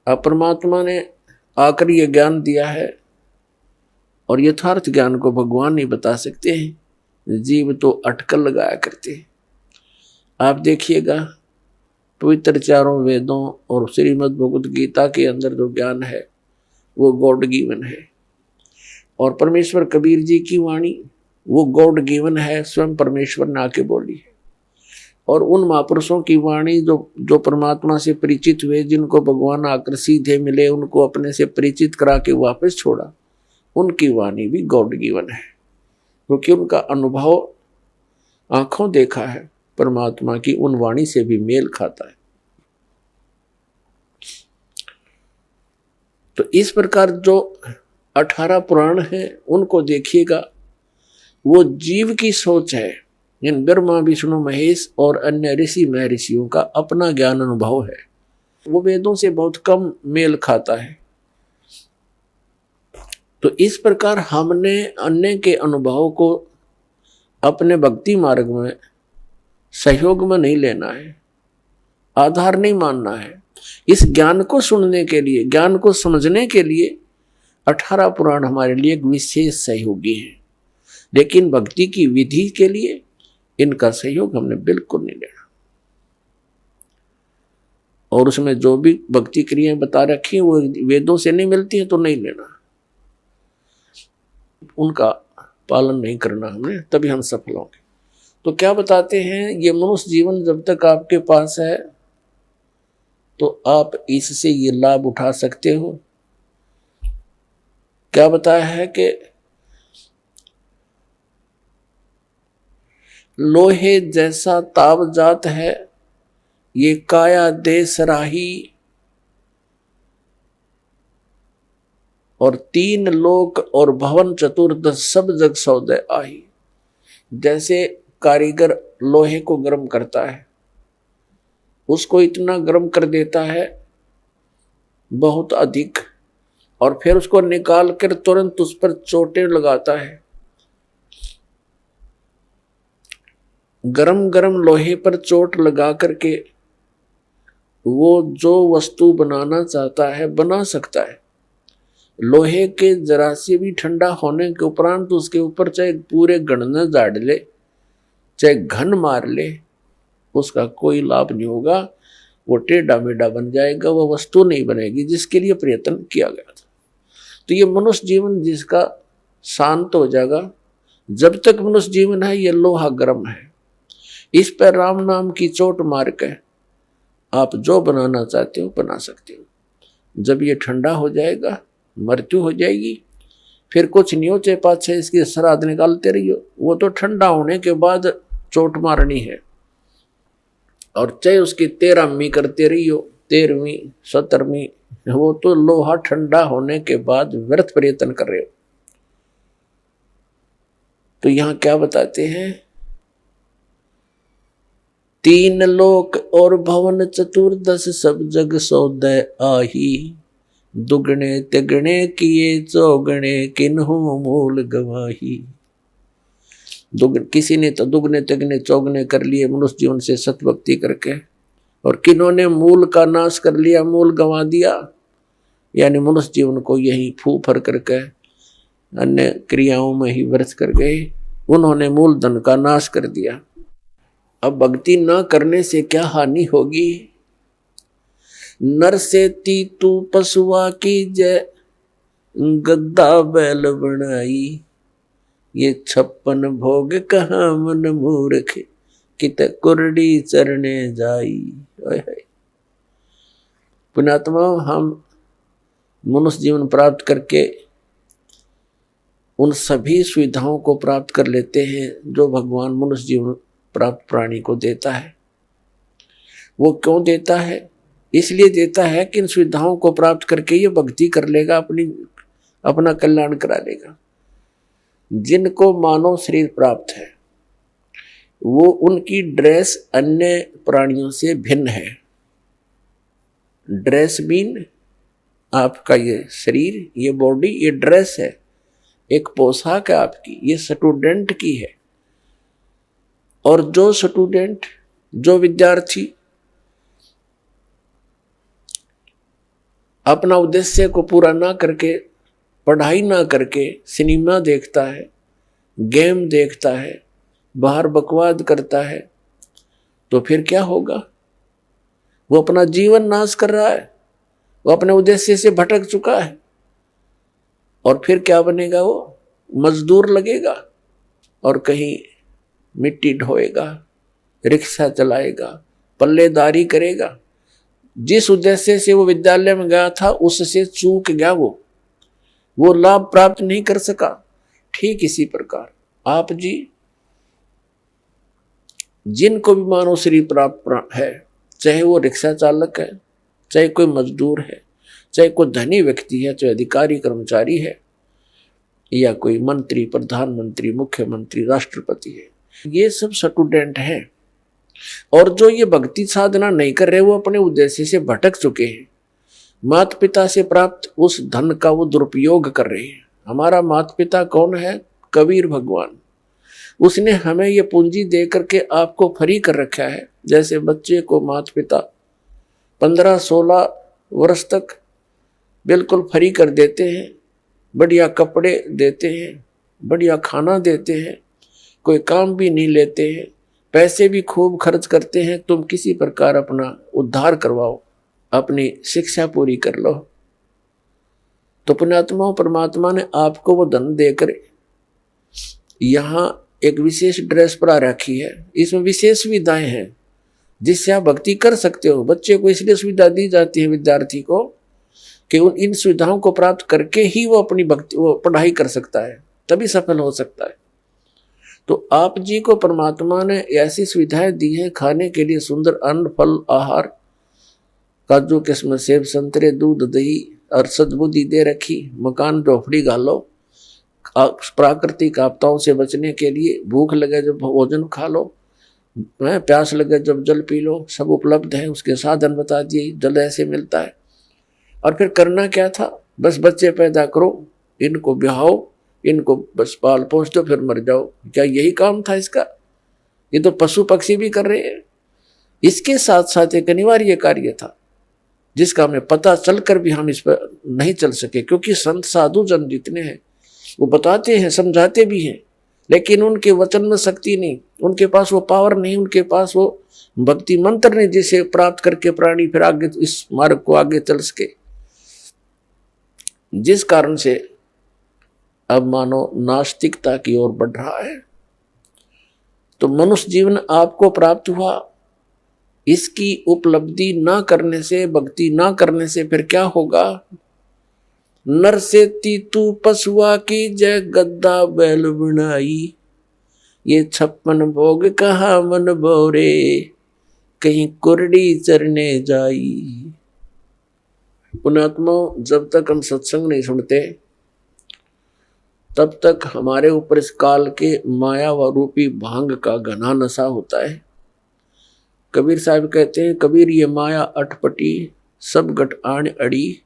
अब परमात्मा ने आकर ये ज्ञान दिया है और यथार्थ ज्ञान को भगवान ही बता सकते हैं, जीव तो अटकल लगाया करते हैं। आप देखिएगा पवित्र चारों वेदों और श्रीमद् भगवत गीता के अंदर जो ज्ञान है वो गॉड गिवन है, और परमेश्वर कबीर जी की वाणी वो गॉड गिवन है, स्वयं परमेश्वर ने आके बोली है। और उन महापुरुषों की वाणी जो परमात्मा से परिचित हुए, जिनको भगवान आकर सीधे मिले, उनको अपने से परिचित करा के वापस छोड़ा, उनकी वाणी भी गॉड गिवन है, क्योंकि उनका अनुभव आंखों देखा है परमात्मा की उन वाणी से भी मेल खाता है। तो इस प्रकार जो 18 पुराण हैं उनको देखिएगा, वो जीव की सोच है। इन ब्रह्मा विष्णु महेश और अन्य ऋषि महर्षियों का अपना ज्ञान अनुभव है, वो वेदों से बहुत कम मेल खाता है। तो इस प्रकार हमने अन्य के अनुभव को अपने भक्ति मार्ग में सहयोग में नहीं लेना है, आधार नहीं मानना है। इस ज्ञान को सुनने के लिए, ज्ञान को समझने के लिए 18 पुराण हमारे लिए एक विशेष सहयोगी हैं, लेकिन भक्ति की विधि के लिए इनका सहयोग हमने बिल्कुल नहीं लेना। और उसमें जो भी भक्ति क्रियाएं बता रखी हैं वो वेदों से नहीं मिलती हैं तो नहीं लेना, उनका पालन नहीं करना हमने, तभी हम सफल होंगे। तो क्या बताते हैं, ये मनुष्य जीवन जब तक आपके पास है तो आप इससे ये लाभ उठा सकते हो। क्या बताया है कि लोहे जैसा ताव जात है ये काया दे सराही, और 3 लोक और भवन चतुर्दश सब जग सौदे आही। जैसे कारीगर लोहे को गर्म करता है, उसको इतना गर्म कर देता है बहुत अधिक, और फिर उसको निकाल कर तुरंत उस पर चोटें लगाता है। गरम गरम लोहे पर चोट लगा करके वो जो वस्तु बनाना चाहता है बना सकता है। लोहे के जरा से भी ठंडा होने के उपरांत उसके ऊपर चाहे पूरे गणना झाड़ ले, चाहे घन मार ले, उसका कोई लाभ नहीं होगा। वो टेढ़ा मेढ़ा बन जाएगा, वो वस्तु नहीं बनेगी जिसके लिए प्रयत्न किया गया था। तो ये मनुष्य जीवन जिसका शांत हो जाएगा, जब तक मनुष्य जीवन है ये लोहा गर्म है, इस पर राम नाम की चोट मार के आप जो बनाना चाहते हो बना सकते हो। जब ये ठंडा हो जाएगा, मृत्यु हो जाएगी, फिर कुछ नहीं हो, चाहे 5-6 इसकी श्राद्ध निकालते रहियो, वो तो ठंडा होने के बाद चोट मारनी है। और चाहे उसकी 13वीं करते रहियो, 13वीं 17वीं, वो तो लोहा ठंडा होने के बाद व्यर्थ प्रयत्न कर रहे हो। तो यहां क्या बताते हैं, 3 लोक और भवन चतुर्दश सब जग सौदे आही, दुगने तिगने किए चौगने किन्हु मूल गवाही। किसी ने तो दुगने तिगने चौगने कर लिए मनुष्य जीवन से सतभक्ति करके, और किन्होंने मूल का नाश कर लिया, मूल गंवा दिया, यानी मनुष्य जीवन को यही फू फर करके अन्य क्रियाओं में ही व्यर्थ कर गए। उन्होंने मूल धन का नाश कर दिया। अब भक्ति न करने से क्या हानि होगी। नर से तीतू पशुआ की जय, गद्दा बैल बनाई, ये 56 भोग कहाँ मन मूर्ख, कित कुरडी चरने जाई। पुण्यात्मा, हम मनुष्य जीवन प्राप्त करके उन सभी सुविधाओं को प्राप्त कर लेते हैं जो भगवान मनुष्य जीवन प्राप्त प्राणी को देता है। वो क्यों देता है? इसलिए देता है कि इन सुविधाओं को प्राप्त करके ये भक्ति कर लेगा, अपना कल्याण करा लेगा। जिनको मानव शरीर प्राप्त है वो उनकी ड्रेस अन्य प्राणियों से भिन्न है। ड्रेस मीन आपका ये शरीर, ये बॉडी, ये ड्रेस है, एक पोशाक है आपकी, ये स्टूडेंट की है। और जो स्टूडेंट, जो विद्यार्थी अपना उद्देश्य को पूरा ना करके, पढ़ाई ना करके सिनेमा देखता है, गेम देखता है, बाहर बकवाद करता है, तो फिर क्या होगा? वो अपना जीवन नाश कर रहा है, वो अपने उद्देश्य से भटक चुका है। और फिर क्या बनेगा? वो मजदूर लगेगा और कहीं मिट्टी ढोएगा, रिक्शा चलाएगा, पल्लेदारी करेगा। जिस उद्देश्य से वो विद्यालय में गया था उससे चूक गया, वो लाभ प्राप्त नहीं कर सका। ठीक इसी प्रकार आप जी जिनको भी मानव शरीर प्राप्त है, चाहे वो रिक्शा चालक है, चाहे कोई मजदूर है, चाहे कोई धनी व्यक्ति है, चाहे अधिकारी कर्मचारी है, या कोई मंत्री, प्रधानमंत्री, मुख्यमंत्री, राष्ट्रपति है, ये सब स्टूडेंट हैं। और जो ये भक्ति साधना नहीं कर रहे, वो अपने उद्देश्य से भटक चुके हैं। माता पिता से प्राप्त उस धन का वो दुरुपयोग कर रहे हैं। हमारा माता पिता कौन है? कबीर भगवान। उसने हमें ये पूंजी दे करके आपको फ्री कर रखा है। जैसे बच्चे को माता पिता 15-16 वर्ष तक बिल्कुल फ्री कर देते हैं, बढ़िया कपड़े देते हैं, बढ़िया खाना देते हैं, कोई काम भी नहीं लेते हैं, पैसे भी खूब खर्च करते हैं, तुम किसी प्रकार अपना उद्धार करवाओ, अपनी शिक्षा पूरी कर लो। तो पुण्यात्मा परमात्मा ने आपको वो धन देकर यहाँ एक विशेष ड्रेस पर रखी है। इसमें विशेष सुविधाएं हैं जिससे आप भक्ति कर सकते हो। बच्चे को इसलिए सुविधा दी जाती है, विद्यार्थी को, कि उन इन सुविधाओं को प्राप्त करके ही वो अपनी भक्ति, वो पढ़ाई कर सकता है, तभी सफल हो सकता है। तो आप जी को परमात्मा ने ऐसी सुविधाएं दी है, खाने के लिए सुंदर अन्न, फल, आहार, काजू किस्म, सेब, संतरे, दूध, दही और सद्बुद्धि दे रखी। मकान झोपड़ी घालो, प्राकृतिक आपदाओं से बचने के लिए भूख लगे जब भोजन खा लो, प्यास लगे जब जल पी लो, सब उपलब्ध है। उसके साधन बता दिए, जल ऐसे मिलता है। और फिर करना क्या था? बस बच्चे पैदा करो, इनको ब्याहो, इनको बस पाल पोस दो, फिर मर जाओ। क्या यही काम था इसका? ये तो पशु पक्षी भी कर रहे हैं। इसके साथ साथ एक अनिवार्य कार्य था जिसका हमें पता चलकर भी हम इस पर नहीं चल सके, क्योंकि संत साधु जन जितने हैं वो बताते हैं, समझाते भी हैं, लेकिन उनके वचन में शक्ति नहीं, उनके पास वो पावर नहीं, उनके पास वो भक्ति मंत्र नहीं जिसे प्राप्त करके प्राणी फिर आगे इस मार्ग को आगे चल सके। जिस कारण से अब मानो नास्तिकता की ओर बढ़ रहा है। तो मनुष्य जीवन आपको प्राप्त हुआ, इसकी उपलब्धि ना करने से, भक्ति ना करने से फिर क्या होगा? नर से तीतू पशुआ की जय, गद्दा बैल बनाई, ये 56 भोग कहा मन बोरे, कहीं कुरडी चरने जाई। पुण्यात्मा, जब तक हम सत्संग नहीं सुनते तब तक हमारे ऊपर इस काल के माया व रूपी भांग का घना नशा होता है। कबीर साहब कहते हैं, कबीर ये माया अटपटी, सब गट आण अड़ी,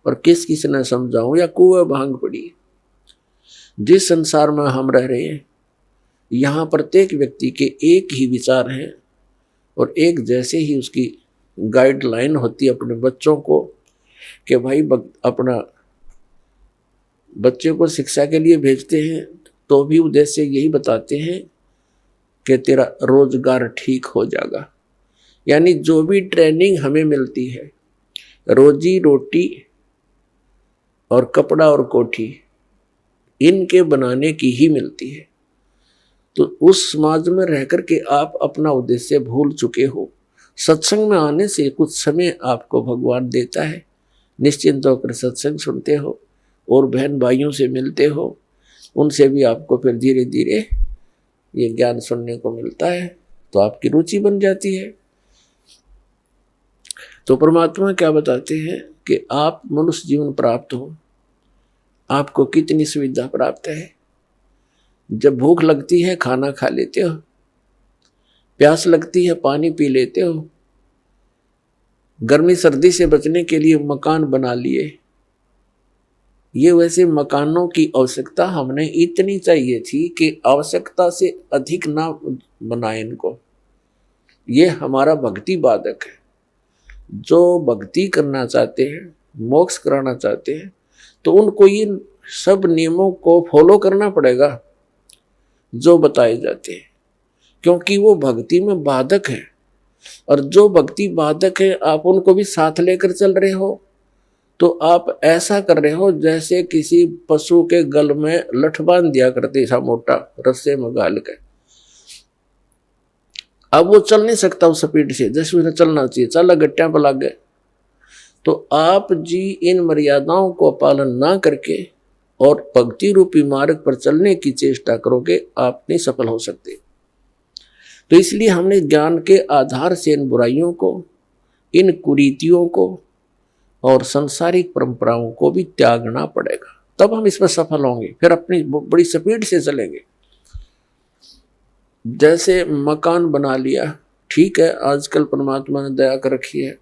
और किस किस ने समझाऊं, या कुएं भांग पड़ी। जिस संसार में हम रह रहे हैं, यहाँ प्रत्येक व्यक्ति के एक ही विचार हैं और एक जैसे ही उसकी गाइडलाइन होती है अपने बच्चों को, कि भाई अपना बच्चे को शिक्षा के लिए भेजते हैं तो भी उद्देश्य यही बताते हैं कि तेरा रोजगार ठीक हो जाएगा। यानी जो भी ट्रेनिंग हमें मिलती है, रोजी रोटी और कपड़ा और कोठी, इनके बनाने की ही मिलती है। तो उस समाज में रह कर के आप अपना उद्देश्य भूल चुके हो। सत्संग में आने से कुछ समय आपको भगवान देता है, निश्चिंत होकर सत्संग सुनते हो और बहन भाइयों से मिलते हो, उनसे भी आपको फिर धीरे धीरे ये ज्ञान सुनने को मिलता है, तो आपकी रुचि बन जाती है। तो परमात्मा क्या बताते हैं कि आप मनुष्य जीवन प्राप्त हो, आपको कितनी सुविधा प्राप्त है। जब भूख लगती है खाना खा लेते हो, प्यास लगती है पानी पी लेते हो, गर्मी सर्दी से बचने के लिए मकान बना लिए। ये वैसे मकानों की आवश्यकता हमने इतनी चाहिए थी कि आवश्यकता से अधिक ना बनाए इनको। ये हमारा भक्ति बाधक है। जो भक्ति करना चाहते हैं मोक्ष कराना चाहते हैं तो उनको इन सब नियमों को फॉलो करना पड़ेगा जो बताए जाते हैं, क्योंकि वो भक्ति में बाधक है। और जो भक्ति बाधक है आप उनको भी साथ लेकर चल रहे हो तो आप ऐसा कर रहे हो जैसे किसी पशु के गल में लठ बांध दिया करते, ऐसा मोटा रस्से में गाल के। अब वो चल नहीं सकता उस स्पीड से जैसे उसे चलना चाहिए, चला गट्टियां पर लग गए। तो आप जी इन मर्यादाओं को पालन ना करके और भक्ति रूपी मार्ग पर चलने की चेष्टा करोगे, आप नहीं सफल हो सकते। तो इसलिए हमने ज्ञान के आधार से इन बुराइयों को, इन कुरीतियों को और सांसारिक परंपराओं को भी त्यागना पड़ेगा, तब हम इसमें सफल होंगे। फिर अपनी बड़ी स्पीड से चलेंगे। जैसे मकान बना लिया, ठीक है, आजकल परमात्मा ने दया कर रखी है,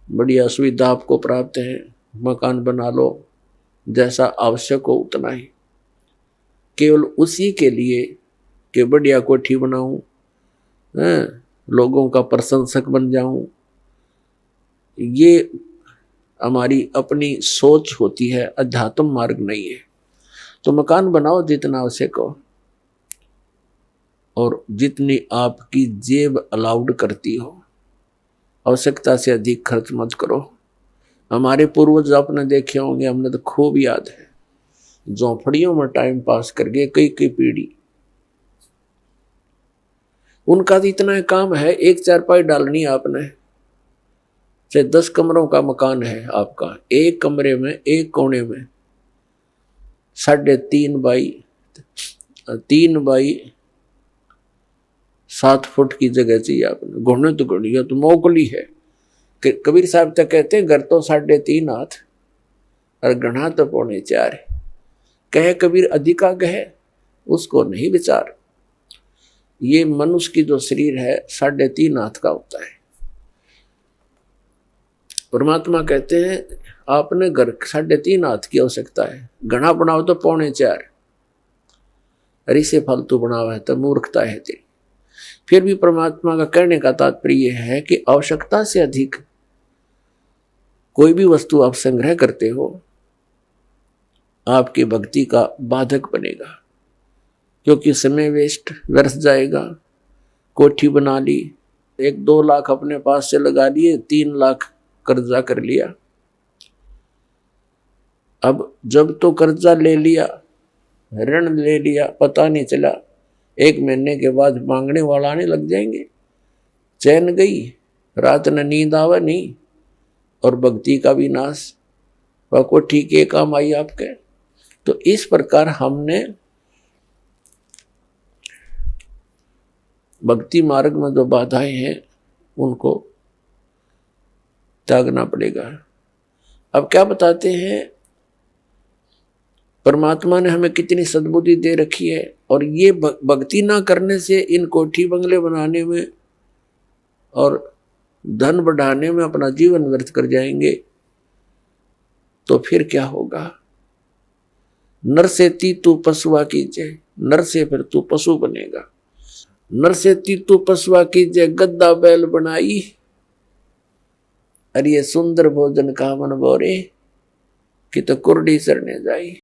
बढ़िया सुविधा आपको प्राप्त है, मकान बना लो, जैसा आवश्यक हो उतना ही, केवल उसी के लिए कि बढ़िया कोठी बनाऊं, लोगों का प्रशंसक बन जाऊं, ये हमारी अपनी सोच होती है, अध्यात्म मार्ग नहीं है। तो मकान बनाओ जितना आवश्यक हो और जितनी आपकी जेब अलाउड करती हो, आवश्यकता से अधिक खर्च मत करो। हमारे पूर्वज आपने देखे होंगे, हमने तो खूब याद है, झोंपड़ियों में टाइम पास कर गए कई कई पीढ़ी। उनका तो इतना काम है, एक चारपाई डालनी है आपने, चाहे 10 कमरों का मकान है आपका, एक कमरे में एक कोने में 3.5 बाई 7 फुट की जगह चाहिए आपने। घुटने तो घुड़िया तो मोकली है। कबीर साहब तक कहते हैं घर तो 3.5 हाथ और गढ़ा तो 4.25 है। कहे कबीर अधिका कहे उसको नहीं विचार। ये मनुष्य की जो शरीर है 3.5 हाथ का होता है। परमात्मा कहते हैं आपने घर 3.5 हाथ की आवश्यकता है, घना बनाओ तो 4.25। अरे से फालतू बनावा है तो मूर्खता है तेरी। फिर भी परमात्मा का कहने का तात्पर्य है कि आवश्यकता से अधिक कोई भी वस्तु आप संग्रह करते हो आपकी भक्ति का बाधक बनेगा, क्योंकि समय वेस्ट व्यर्थ जाएगा। कोठी बना ली, 1-2 लाख अपने पास से लगा लिए, 3 लाख कर्जा कर लिया। अब जब तो कर्जा ले लिया, ऋण ले लिया, पता नहीं चला 1 महीने के बाद मांगने वाला आने लग जाएंगे। चैन गई, रात न नींद आवा नहीं, और भक्ति का भी नाश। वह को ठीक है काम आई आपके। तो इस प्रकार हमने भक्ति मार्ग में जो बाधाएं हैं उनको त्यागना पड़ेगा। अब क्या बताते हैं, परमात्मा ने हमें कितनी सद्बुद्धि दे रखी है, और ये भक्ति ना करने से इन कोठी बंगले बनाने में और धन बढ़ाने में अपना जीवन व्यर्थ कर जाएंगे। तो फिर क्या होगा? नर से तू पशुआ कीजिए, नर से फिर तू पशु बनेगा। नर से तू पशुआ कीजिए, गद्दा बैल बनाई, अरे ये सुंदर भोजन का मन बोरे कि तो कुर्डी सरने जाई।